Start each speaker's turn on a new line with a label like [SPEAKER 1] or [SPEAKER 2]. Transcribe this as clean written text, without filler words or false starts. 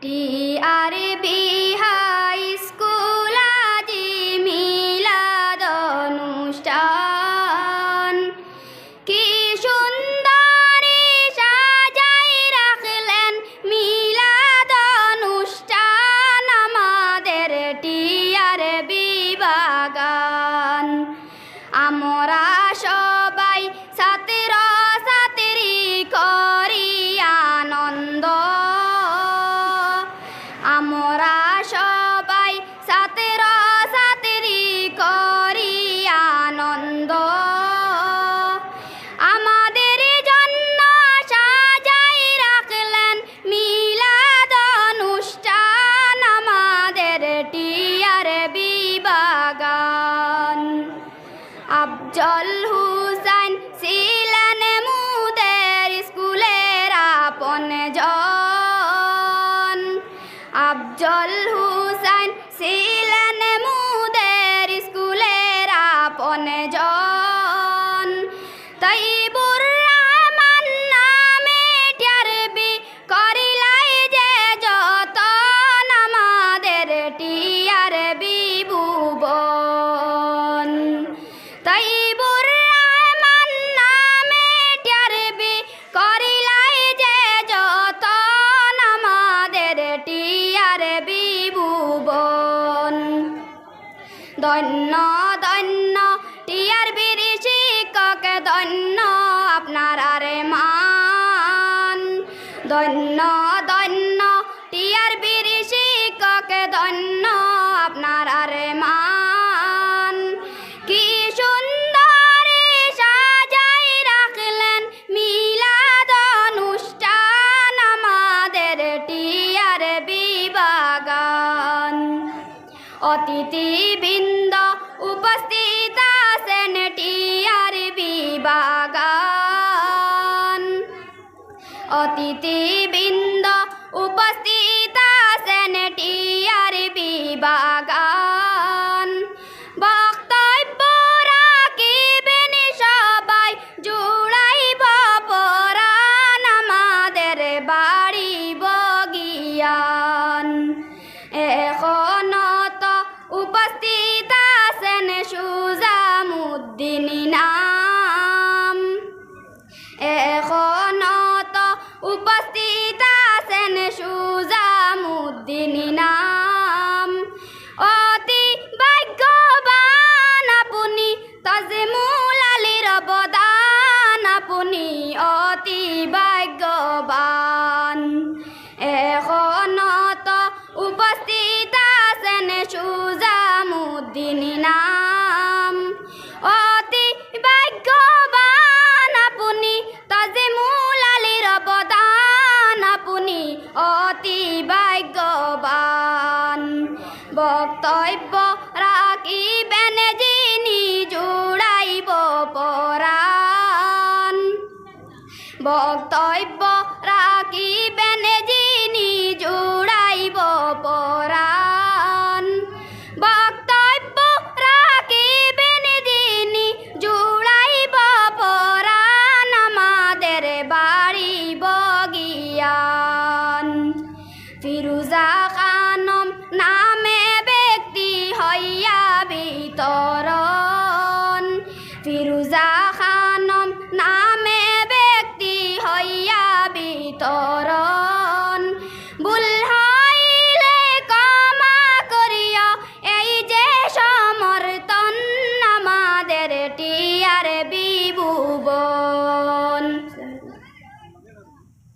[SPEAKER 1] TRB high school আজি মিলাদ অনুষ্ঠান কি সুন্দরী সাজাই রাখলেন মিলাদ অনুষ্ঠান আমাদের টিআরবি বাগান। আমরা সবাই ছাত্র ছাত্রী করি আনন্দ, আমরা সবাই ছাত্র ছাত্রী করি আনন্দ। আমাদের জন্য সাজাই রাখলেন মিলাদ অনুষ্ঠান আমাদের টিআরবি বাগান। আফজল হুসাইন ছিলেন মুদের স্কুলের আপনজন, আফজল হুসাইন ছিলেন মুদের স্কুলের আপনজন। তৈবুর রহমান নামে টিআরবি করিলাই যে যতন আমাদের টিআরবি ভুবন। তৈবুর রহমান নামে টিআরবি করিলাই যে যতন আমাদের টিআরবি ভুবন। ধন্য ধন্য টিআরবির শিক্ষক, ধন্য আপনার আরে মান। ধন্য ধন্য টিআরবির শিক্ষক, ধন্য আপনার আরে মান। কি সুন্দরী সাজাই রাখলেন মিলাদ অনুষ্ঠান আমাদের টিআরবি বাগান। অতিথিবৃন্দ উপস্থিত আছেন টিআরবি বাগান। অতিথিবৃন্দ উপস্থিত আছেন টিআরবি বাগান। বক্তব্য রাখিবেন সবাই জুড়াইব পরাণ আমাদের বাড়িব জ্ঞান। এখনো তো উপস্থিত আছেন সুজামুদ্দিন নাম, এখনো তো উপস্থিত আছেন সুজামুদ্দিন নাম। অতি ভাগ্যবান আপনি তাজমুল আলীর অবদান, আপনি অতি ভাগ্যবান। এখনো তো উপস্থিত আছেন সুজামুদ্দিন নাম। অতি ভাগ্যবান আপনি তাজমুল আলীর অবদান, আপনি অতি ভাগ্যবান। বক্তব্য রাখিবেন যিনি জুড়াইব পরাণ, বক্তব্য রাখিবেন যিনি জুড়াইব পরাণ। বক্তব্য রাখিবেন যিনি জুড়াইব পরাণ আমাদের বাড়িব জ্ঞান। ফিরোজা